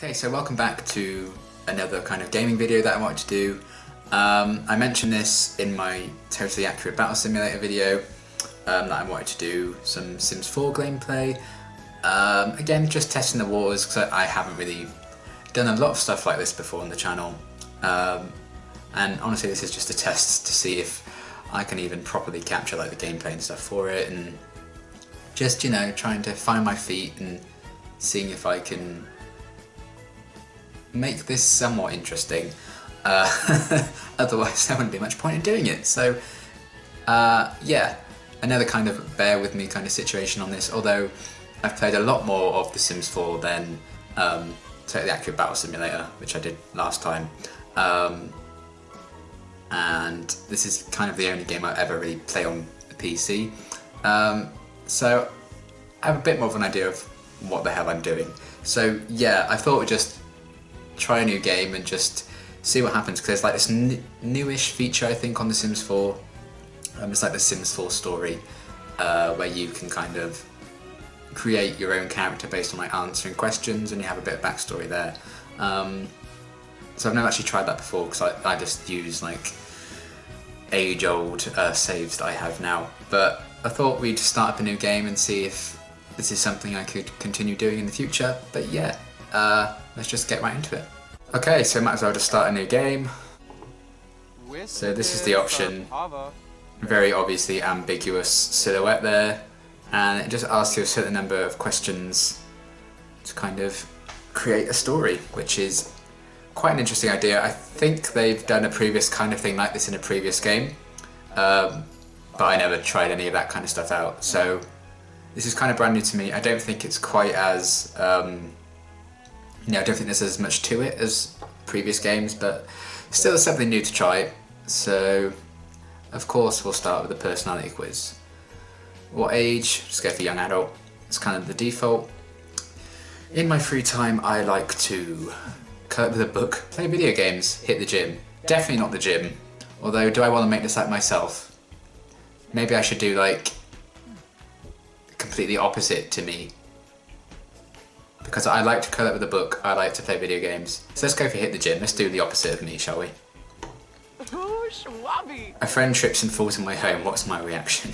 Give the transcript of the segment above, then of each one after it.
Okay, so welcome back to another kind of gaming video that I wanted to do. I mentioned this in my Totally Accurate Battle Simulator video, that I wanted to do some Sims 4 gameplay. Again, just testing the waters because I haven't really done a lot of stuff like this before on the channel. And honestly, this is just a test to see if I can even properly capture like the gameplay and stuff for it, and just, you know, trying to find my feet and seeing if I can make this somewhat interesting. Otherwise there wouldn't be much point in doing it. So yeah, another kind of bear with me kind of situation on this, although I've played a lot more of The Sims 4 than Totally Accurate Battle Simulator, which I did last time. And this is kind of the only game I ever really play on the PC. So I have a bit more of an idea of what the hell I'm doing. So yeah, I thought we'd just try a new game and just see what happens, because there's like this newish feature I think on The Sims 4. It's like the Sims 4 story, where you can kind of create your own character based on like answering questions, and you have a bit of backstory there. So I've never actually tried that before, because I just use like age-old saves that I have now. But I thought we'd start up a new game and see if this is something I could continue doing in the future. But yeah, let's just get right into it. Okay, so might as well just start a new game. So this is the option. Very obviously ambiguous silhouette there, and it just asks you a certain number of questions to kind of create a story, which is quite an interesting idea. I think they've done a previous kind of thing like this in a previous game, but I never tried any of that kind of stuff out, so this is kind of brand new to me. I don't think it's quite as I don't think there's as much to it as previous games, but still something new to try. So of course we'll start with the personality quiz. What age? Just go for young adult. It's kind of the default. In my free time I like to cut up with a book, play video games, hit the gym. Definitely not the gym, although do I want to make this like myself? Maybe I should do like completely opposite to me, because I like to cut up with a book, I like to play video games. So let's go for hit the gym. Let's do the opposite of me, shall we? A friend trips and falls in my home, what's my reaction?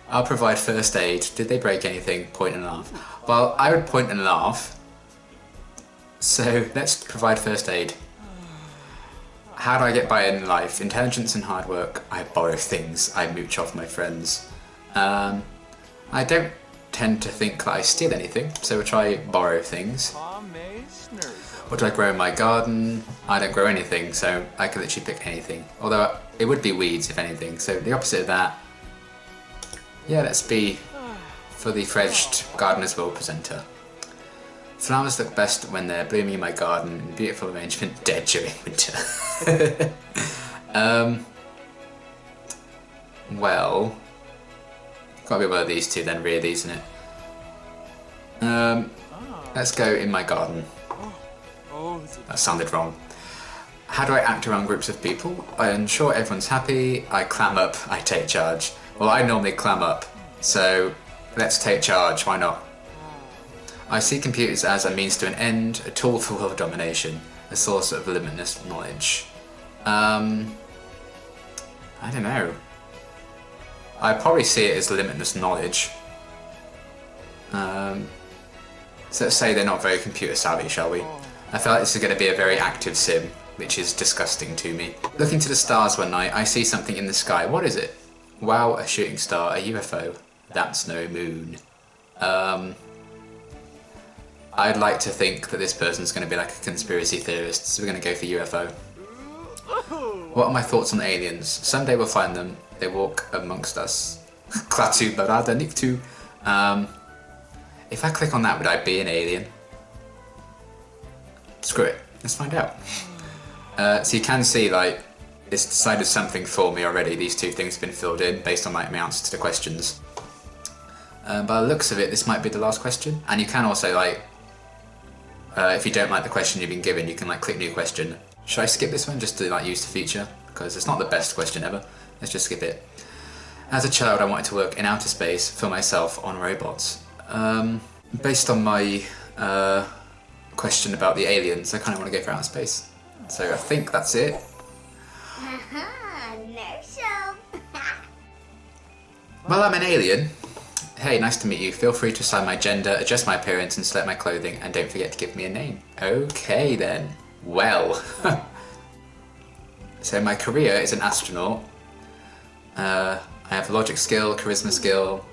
I'll provide first aid. Did they break anything? Point and laugh. Well, I would point and laugh. So let's provide first aid. How do I get by in life? Intelligence and hard work. I borrow things. I mooch off my friends. I don't tend to think that I steal anything, so we'll try borrow things. What do I grow in my garden? I don't grow anything, so I could literally pick anything. Although it would be weeds if anything, so the opposite of that. Yeah, let's be for the Fledged Gardener's World presenter. Flowers look best when they're blooming in my garden in beautiful arrangement, dead during winter. Well, gotta be one of these two then, really, isn't it? Let's go in my garden. That sounded wrong. How do I act around groups of people? I ensure everyone's happy, I clam up, I take charge. Well, I normally clam up, so let's take charge, why not? I see computers as a means to an end, a tool for world domination, a source of limitless knowledge. I don't know. I probably see it as limitless knowledge. So let's say they're not very computer savvy, shall we? I feel like this is going to be a very active sim, which is disgusting to me. Looking to the stars one night, I see something in the sky. What is it? Wow, a shooting star, a UFO. That's no moon. I'd like to think that this person's going to be like a conspiracy theorist, so we're going to go for UFO. What are my thoughts on aliens? Someday we'll find them. They walk amongst us. Klaatu barada niktu. If I click on that, would I be an alien? Screw it. Let's find out. So you can see, like, it's decided something for me already. These two things have been filled in based on like my answers to the questions. By the looks of it, this might be the last question. And you can also, like, if you don't like the question you've been given, you can like click new question. Should I skip this one just to like use the feature? Because it's not the best question ever. Let's just skip it. As a child, I wanted to work in outer space for myself on robots. Based on my question about the aliens, I kind of want to go for outer space. So I think that's it. No show. Well, I'm an alien. Hey, nice to meet you. Feel free to assign my gender, adjust my appearance, and select my clothing, and don't forget to give me a name. Okay then. Well. So my career is an astronaut. I have logic skill, charisma skill,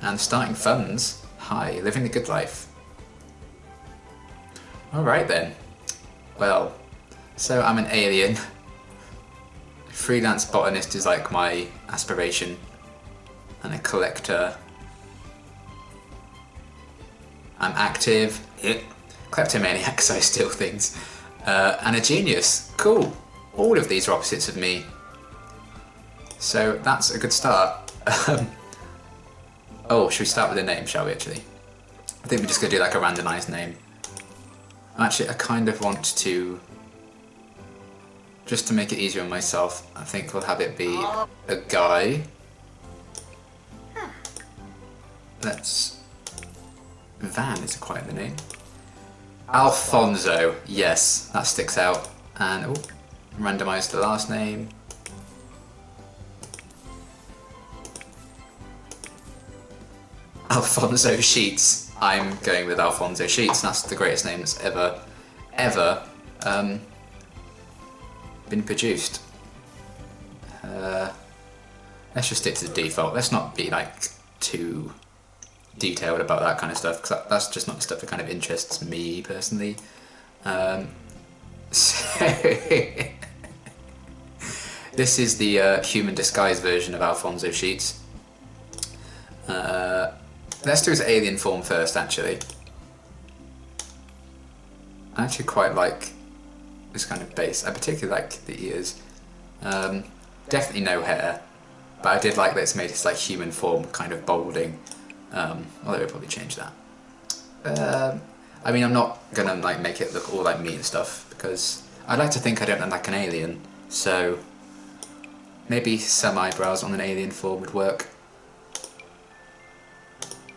and starting funds. Hi, living the good life. Alright then. Well, so I'm an alien. Freelance botanist is like my aspiration. And a collector. I'm active. Kleptomaniac, so I steal things. And a genius. Cool. All of these are opposites of me. So that's a good start. Oh, should we start with a name, shall we actually? I think we're just going to do like a randomised name. Actually, I kind of want to, just to make it easier on myself, I think we'll have it be a guy. Van isn't quite the name. Alfonso, yes, that sticks out. And randomise the last name. Alfonso Sheets. I'm going with Alfonso Sheets. That's the greatest name that's ever been produced. Let's just stick to the default. Let's not be like too detailed about that kind of stuff, because that's just not the stuff that kind of interests me personally. So this is the human disguise version of Alfonso Sheets. Let's do his alien form first, actually. I actually quite like this kind of base. I particularly like the ears. Definitely no hair, but I did like that it's made his like human form kind of balding. Although we'll probably change that. I mean, I'm not gonna like make it look all like me and stuff, because I like to think I don't look like an alien, so maybe some eyebrows on an alien form would work.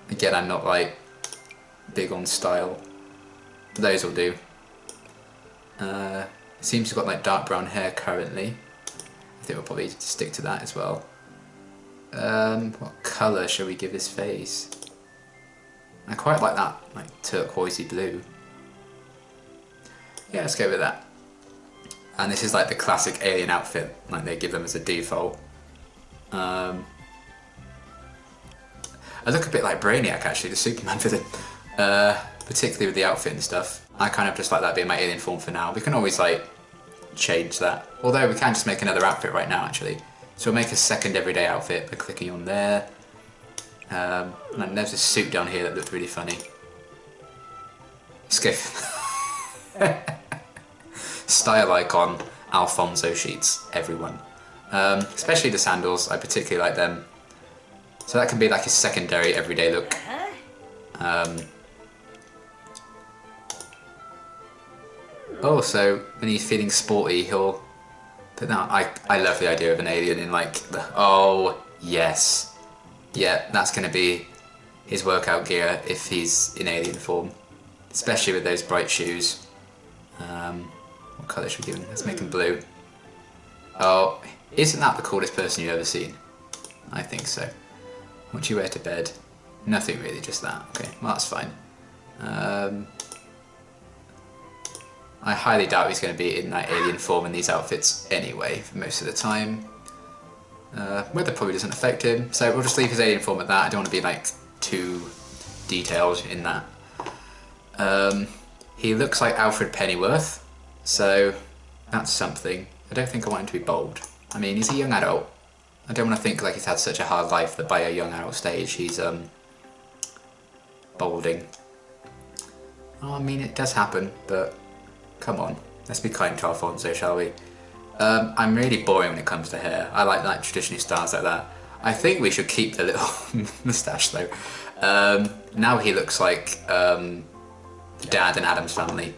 Again, I'm not like big on style. Those will do. Seems to have got like dark brown hair currently. I think we'll probably stick to that as well. What colour shall we give his face? I quite like that, like turquoisey blue. Yeah, let's go with that. And this is like the classic alien outfit, like they give them as a default. I look a bit like Brainiac actually, the Superman villain. Particularly with the outfit and stuff. I kind of just like that being my alien form for now. We can always like change that. Although we can just make another outfit right now actually. So we'll make a second everyday outfit by clicking on there. And there's a suit down here that looked really funny. Skiff. Style icon, Alfonso Sheets, everyone. Especially the sandals, I particularly like them. So that can be like a secondary everyday look. Oh, so when he's feeling sporty, he'll put that. I love the idea of an alien in like the. Oh yes, yeah, that's gonna be his workout gear if he's in alien form, especially with those bright shoes. What colour should we give him? Let's make him blue. Oh, isn't that the coolest person you've ever seen? I think so. What do you wear to bed? Nothing really, just that. Okay, well that's fine. I highly doubt he's going to be in that alien form in these outfits anyway, for most of the time. Weather probably doesn't affect him, so we'll just leave his alien form at that. I don't want to be like too detailed in that. He looks like Alfred Pennyworth, so that's something. I don't think I want him to be bold. I mean, he's a young adult. I don't want to think like he's had such a hard life that by a young adult stage he's balding. Oh, I mean, it does happen, but come on, let's be kind to Alfonso, shall we? I'm really boring when it comes to hair. I like traditional styles like that. I think we should keep the little moustache though. Now he looks like the dad in Addams Family.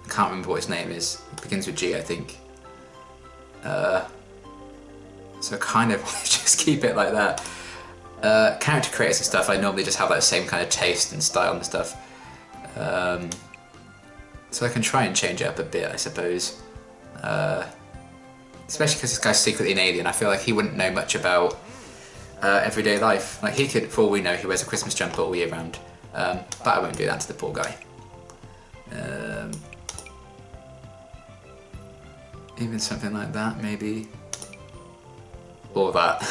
I can't remember what his name is. It begins with G, I think. So kind of just keep it like that. Character creators and stuff, I normally just have like the same kind of taste and style and stuff. So I can try and change it up a bit, I suppose. Especially because this guy's secretly an alien. I feel like he wouldn't know much about everyday life. Like he could, for all we know, he wears a Christmas jumper all year round. But I won't do that to the poor guy. Even something like that, maybe. Or that.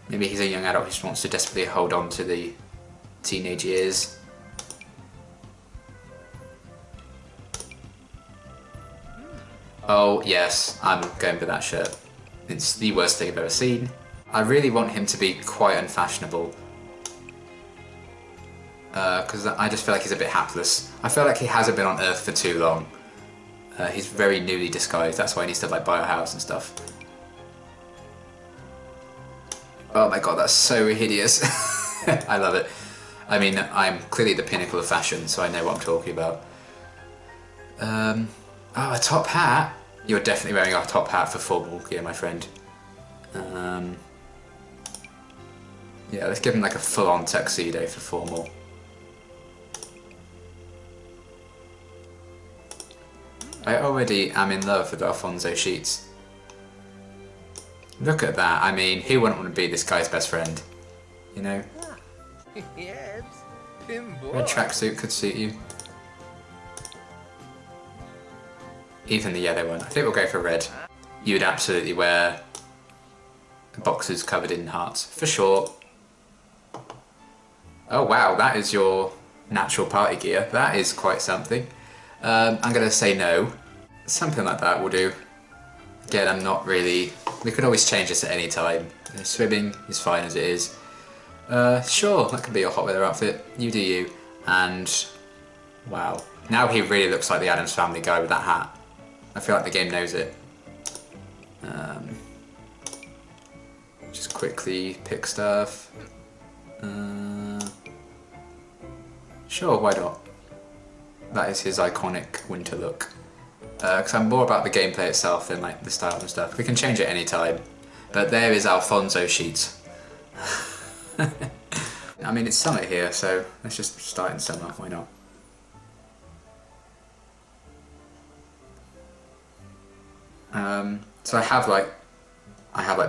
Maybe he's a young adult who just wants to desperately hold on to the teenage years. Oh yes, I'm going for that shirt. It's the worst thing I've ever seen. I really want him to be quite unfashionable. Because I just feel like he's a bit hapless. I feel like he hasn't been on Earth for too long. He's very newly disguised, that's why he needs to like buy a house and stuff. Oh my god, that's so hideous. I love it. I mean, I'm clearly the pinnacle of fashion, so I know what I'm talking about. Oh, a top hat? You're definitely wearing a top hat for formal gear, my friend. Yeah, let's give him like a full-on tuxedo for formal. I already am in love with Alfonso sheets. Look at that, I mean, who wouldn't want to be this guy's best friend? You know? Red tracksuit could suit you. Even the yellow one. I think we'll go for red. You would absolutely wear boxes covered in hearts, for sure. Oh wow, that is your natural party gear. That is quite something. I'm going to say no. Something like that will do. Again, I'm not really... We could always change this at any time. Swimming is fine as it is. Sure, that could be your hot weather outfit. You do you. And... wow. Now he really looks like the Addams Family guy with that hat. I feel like the game knows it. Just quickly pick stuff. Sure, why not? That is his iconic winter look. Because I'm more about the gameplay itself than like the style and stuff. We can change it any time. But there is Alfonso sheets. I mean, it's summer here, so let's just start in summer, why not? So I have like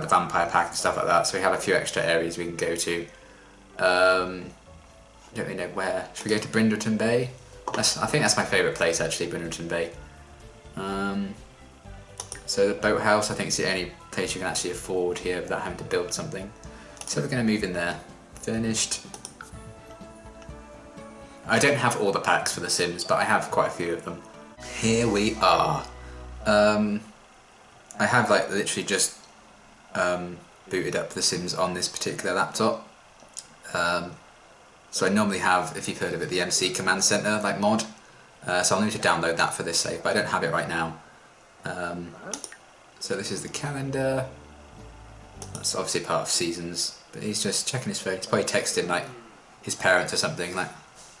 the vampire pack and stuff like that, so we have a few extra areas we can go to. Don't really know where. Should we go to Brindleton Bay? I think that's my favourite place actually, Brindleton Bay. So the boathouse, I think is the only place you can actually afford here without having to build something. So we're going to move in there. Furnished. I don't have all the packs for The Sims, but I have quite a few of them. Here we are. I have like literally just booted up The Sims on this particular laptop. So I normally have, if you've heard of it, the MC Command Center like mod. So I'll need to download that for this save, but I don't have it right now. So this is the calendar. That's obviously part of seasons, but he's just checking his phone. He's probably texting like his parents or something like,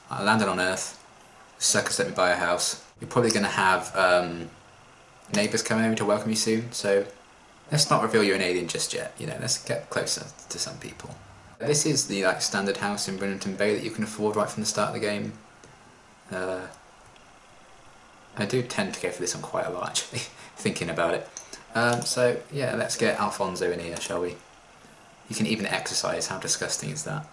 I landed on Earth, suckers let me buy a house. You're probably going to have neighbours coming over to welcome you soon, so let's not reveal you're an alien just yet, you know, let's get closer to some people. This is the like standard house in Brindleton Bay that you can afford right from the start of the game. I do tend to go for this one quite a lot actually, thinking about it. So yeah, let's get Alfonso in here, shall we? You can even exercise, how disgusting is that?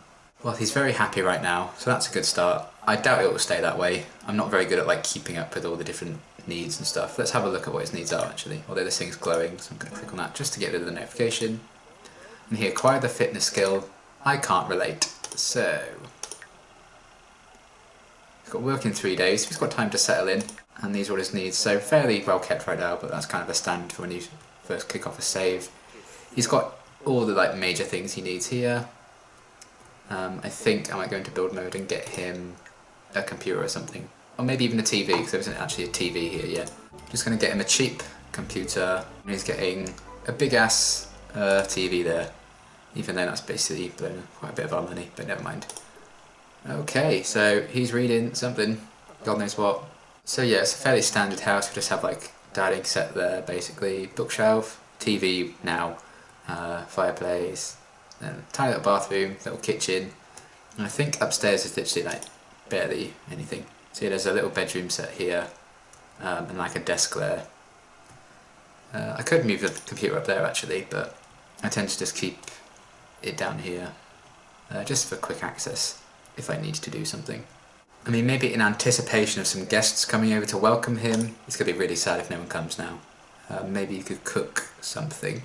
Well, he's very happy right now, so that's a good start. I doubt it will stay that way. I'm not very good at like keeping up with all the different needs and stuff. Let's have a look at what his needs are actually, although this thing's glowing, so I'm going to click on that just to get rid of the notification. And here, acquire the fitness skill. I can't relate. So, he's got work in 3 days, he's got time to settle in, and these are all his needs. So fairly well kept right now, but that's kind of a standard for when you first kick off a save. He's got all the like major things he needs here. I think I might go into build mode and get him a computer or something. Or maybe even a TV, because there isn't actually a TV here yet. Just going to get him a cheap computer. He's getting a big ass TV there. Even though that's basically blown quite a bit of our money, but never mind. Okay, so he's reading something, God knows what. So yeah, it's a fairly standard house. We just have like dining set there basically, bookshelf, TV now, fireplace, then tiny little bathroom, little kitchen, And I think upstairs is literally like barely anything. So yeah, there's a little bedroom set here, and like a desk there. I could move the computer up there actually, but I tend to just keep it down here, just for quick access if I need to do something. I mean, maybe in anticipation of some guests coming over to welcome him. It's going to be really sad if no one comes now. Maybe you could cook something.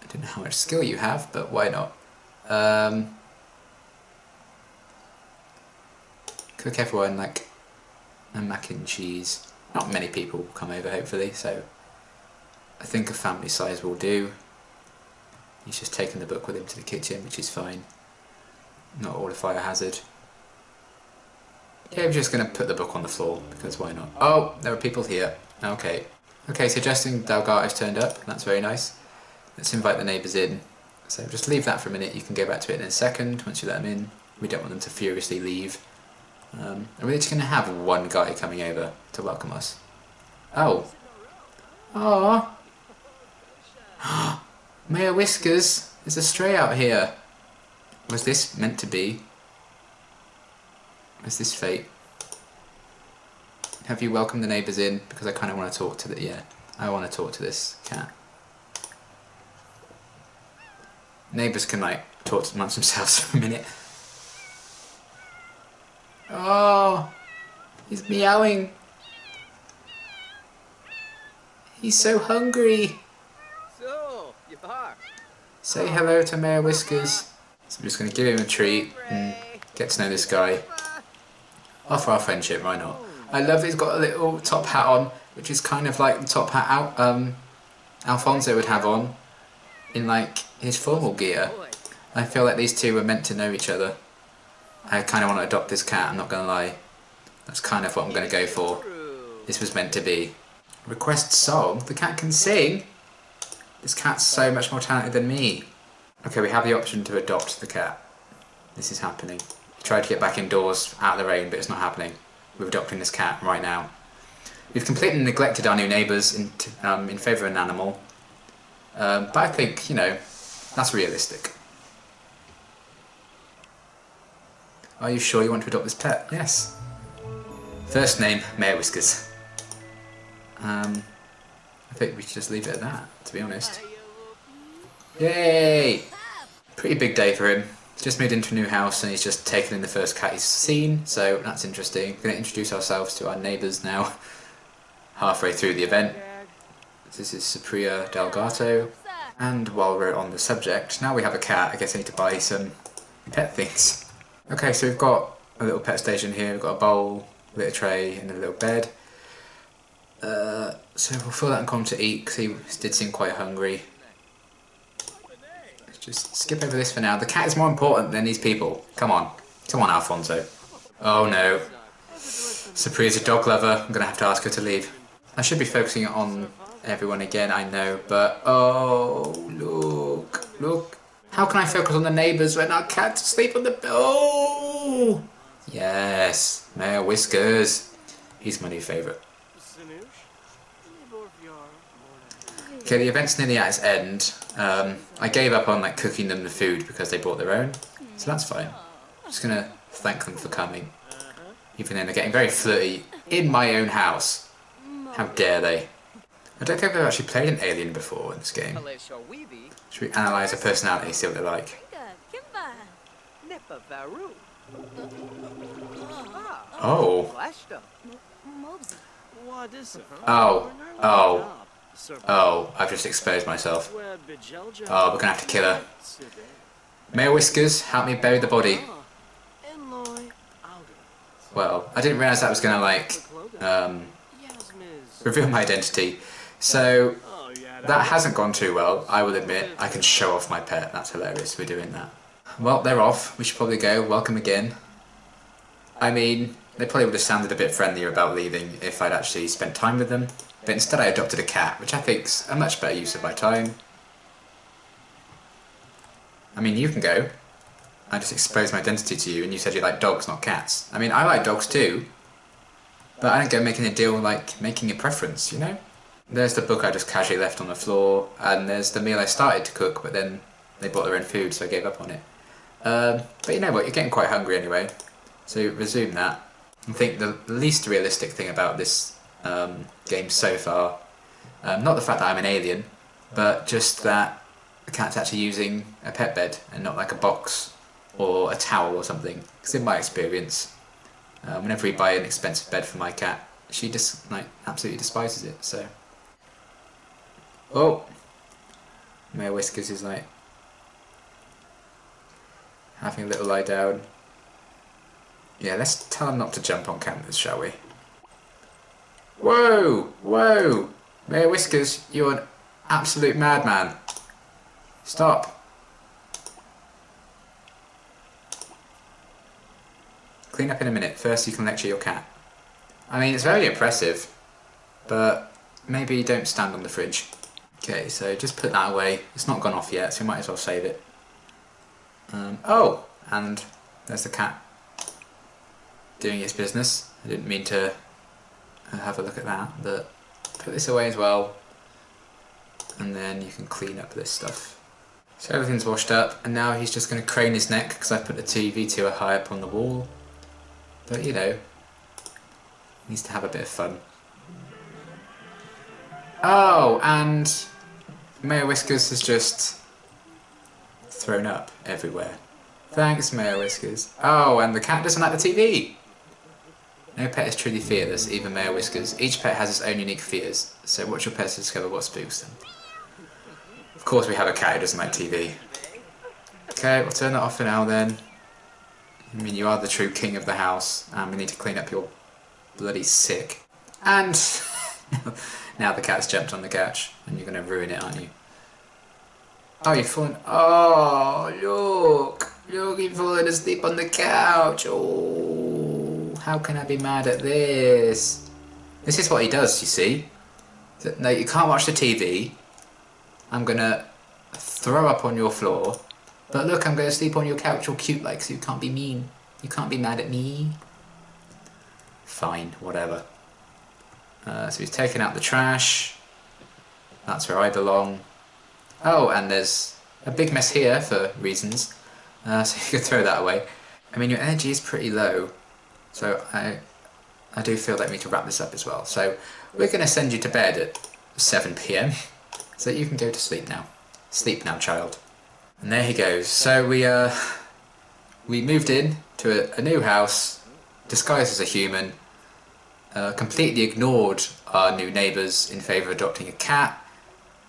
I don't know how much skill you have, but why not? Cook everyone like a mac and cheese. Not many people will come over, hopefully, so I think a family size will do. He's just taken the book with him to the kitchen, which is fine. Not all a fire hazard. Yeah, I'm just going to put the book on the floor, because why not? Oh, there are people here. Okay. Okay, so Justin Delgato's turned up. That's very nice. Let's invite the neighbours in. So just leave that for a minute. You can go back to it in a second once you let them in. We don't want them to furiously leave. Are we just going to have one guy coming over to welcome us? Oh. Aww. Mayor Whiskers, there's a stray out here. Was this meant to be? Was this fate? Have you welcomed the neighbours in? Because I kind of want to talk to the... yeah, I want to talk to this cat. Neighbours can like talk amongst themselves for a minute. Oh, he's meowing. He's so hungry. So, you are. Say hello to Mayor Whiskers. So I'm just going to give him a treat and get to know this guy. Offer our friendship, why not? I love he's got a little top hat on, which is kind of like the top hat Alfonso would have on in like his formal gear. I feel like these two were meant to know each other. I kind of want to adopt this cat, I'm not going to lie. That's kind of what I'm going to go for. This was meant to be. Request song? The cat can sing? This cat's so much more talented than me. Okay, we have the option to adopt the cat. This is happening. Tried to get back indoors out of the rain, but it's not happening. We're adopting this cat right now. We've completely neglected our new neighbours in favour of an animal. But I think, you know, that's realistic. Are you sure you want to adopt this pet? Yes. First name, Mayor Whiskers. I think we should just leave it at that, to be honest. Yay! Pretty big day for him. He's just moved into a new house and he's just taken in the first cat he's seen, so that's interesting. We're going to introduce ourselves to our neighbours now, halfway through the event. This is Supriya Delgato. And while we're on the subject, now we have a cat, I guess I need to buy some pet things. Okay, so we've got a little pet station here, we've got a bowl, a little tray and a little bed. So we'll fill that in Con to eat because he did seem quite hungry. Let's just skip over this for now. The cat is more important than these people. Come on. Come on, Alfonso. Oh no. Supriya's a dog lover. I'm going to have to ask her to leave. I should be focusing on everyone again, I know, but oh, look, look. How can I focus on the neighbours when our cat's asleep on the bed? Oh! Yes, Mayor Whiskers. He's my new favourite. Okay, the event's nearly at its end. I gave up on like cooking them the food because they brought their own, so that's fine. I'm just gonna thank them for coming, even though they're getting very flirty in my own house. How dare they? I don't think I've actually played an alien before in this game. Should we analyse their personality, see what they're like? Oh. Oh. Oh. Oh, I've just exposed myself. Oh, we're gonna have to kill her. Mayor Whiskers, help me bury the body. Well, I didn't realise that was gonna like reveal my identity. So that hasn't gone too well, I will admit. I can show off my pet, that's hilarious, we're doing that. Well, they're off, we should probably go, welcome again. I mean, they probably would have sounded a bit friendlier about leaving if I'd actually spent time with them. But instead I adopted a cat, which I think's a much better use of my time. I mean, you can go. I just exposed my identity to you and you said you like dogs, not cats. I mean, I like dogs too. But I don't go making a deal like making a preference, you know? There's the book I just casually left on the floor, and there's the meal I started to cook, but then they brought their own food, so I gave up on it. But you know what, you're getting quite hungry anyway, so resume that. I think the least realistic thing about this game so far, not the fact that I'm an alien, but just that the cat's actually using a pet bed and not like a box or a towel or something. Because in my experience, whenever we buy an expensive bed for my cat, she just like absolutely despises it. So, oh, Mayor Whiskers is like having a little lie down. Yeah, let's tell him not to jump on cameras, shall we? Whoa! Whoa! Mayor Whiskers, you're an absolute madman. Stop. Clean up in a minute. First you can lecture your cat. I mean, it's very impressive, but maybe don't stand on the fridge. Okay, so just put that away. It's not gone off yet, so we might as well save it. Oh, and there's the cat doing its business. I didn't mean to have a look at that, but put this away as well, and then you can clean up this stuff. So everything's washed up, and now he's just going to crane his neck because I put the TV too high up on the wall. But you know, he needs to have a bit of fun. Oh, and Mayor Whiskers has just thrown up everywhere. Thanks, Mayor Whiskers. Oh, and the cat doesn't like the TV. No pet is truly fearless, even Mayor Whiskers. Each pet has its own unique fears, so watch your pets to discover what spooks them. Of course we have a cat who doesn't like TV. Okay, we'll turn that off for now then. I mean, you are the true king of the house, and we need to clean up your bloody sick. And now the cat's jumped on the couch, and you're going to ruin it, aren't you? Oh, you've fallen. Oh, look! Look, you've fallen asleep on the couch. Oh, how can I be mad at this? This is what he does, you see. No, you can't watch the TV. I'm going to throw up on your floor. But look, I'm going to sleep on your couch all cute like, so you can't be mean. You can't be mad at me. Fine, whatever. So he's taken out the trash. That's where I belong. Oh, and there's a big mess here for reasons. So you could throw that away. I mean, your energy is pretty low. So I do feel like we need to wrap this up as well. So we're going to send you to bed at 7 PM. So you can go to sleep now. Sleep now, child. And there he goes. So we moved in to a new house, disguised as a human, completely ignored our new neighbours in favour of adopting a cat,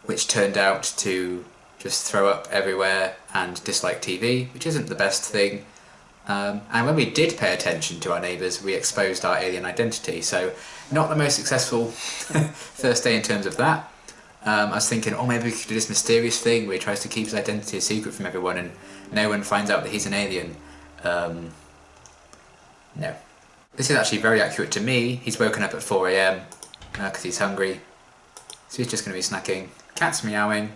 which turned out to just throw up everywhere and dislike TV, which isn't the best thing. And when we did pay attention to our neighbours, we exposed our alien identity. So not the most successful first day in terms of that. I was thinking, oh, maybe we could do this mysterious thing where he tries to keep his identity a secret from everyone and no one finds out that he's an alien. No. This is actually very accurate to me. He's woken up at 4 AM because he's hungry. So he's just going to be snacking. Cat's meowing.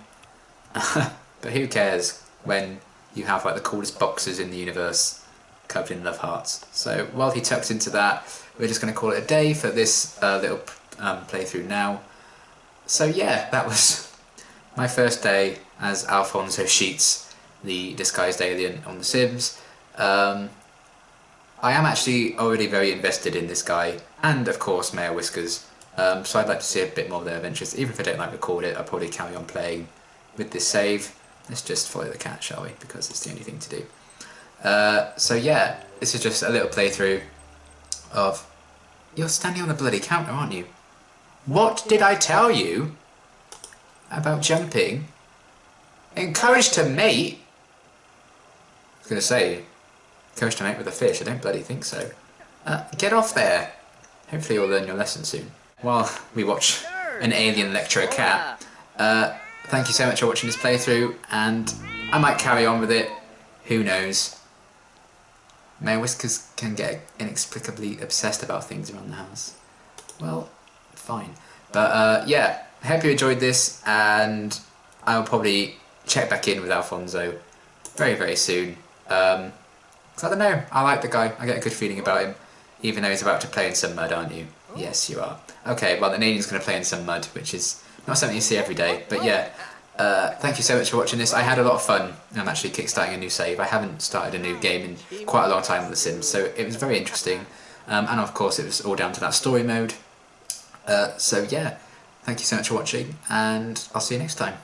But who cares when you have like the coolest boxes in the universe covered in love hearts. So while he tucks into that, we're just going to call it a day for this little playthrough now. So yeah, that was my first day as Alfonso Sheets, the disguised alien on The Sims. I am actually already very invested in this guy, and of course Mayor Whiskers, so I'd like to see a bit more of their adventures. Even if I don't like record it, I'll probably carry on playing with this save. Let's just follow the cat, shall we, because it's the only thing to do. So yeah, this is just a little playthrough of... You're standing on the bloody counter, aren't you? What did I tell you about jumping? Encouraged to mate? I was going to say, encouraged to mate with a fish. I don't bloody think so. Get off there. Hopefully you'll learn your lesson soon. While we watch an alien lecture a cat. Thank you so much for watching this playthrough, and I might carry on with it. Who knows? Mayor Whiskers can get inexplicably obsessed about things around the house. Well... fine. But yeah, I hope you enjoyed this, and I'll probably check back in with Alfonso very, very soon. Because I don't know, I like the guy, I get a good feeling about him, even though he's about to play in some mud, aren't you? Yes, you are. Okay, well, an alien's going to play in some mud, which is not something you see every day, but yeah, Thank you so much for watching this. I had a lot of fun. I'm actually kickstarting a new save. I haven't started a new game in quite a long time with The Sims, so it was very interesting. And of course it was all down to that story mode. So yeah, thank you so much for watching, and I'll see you next time.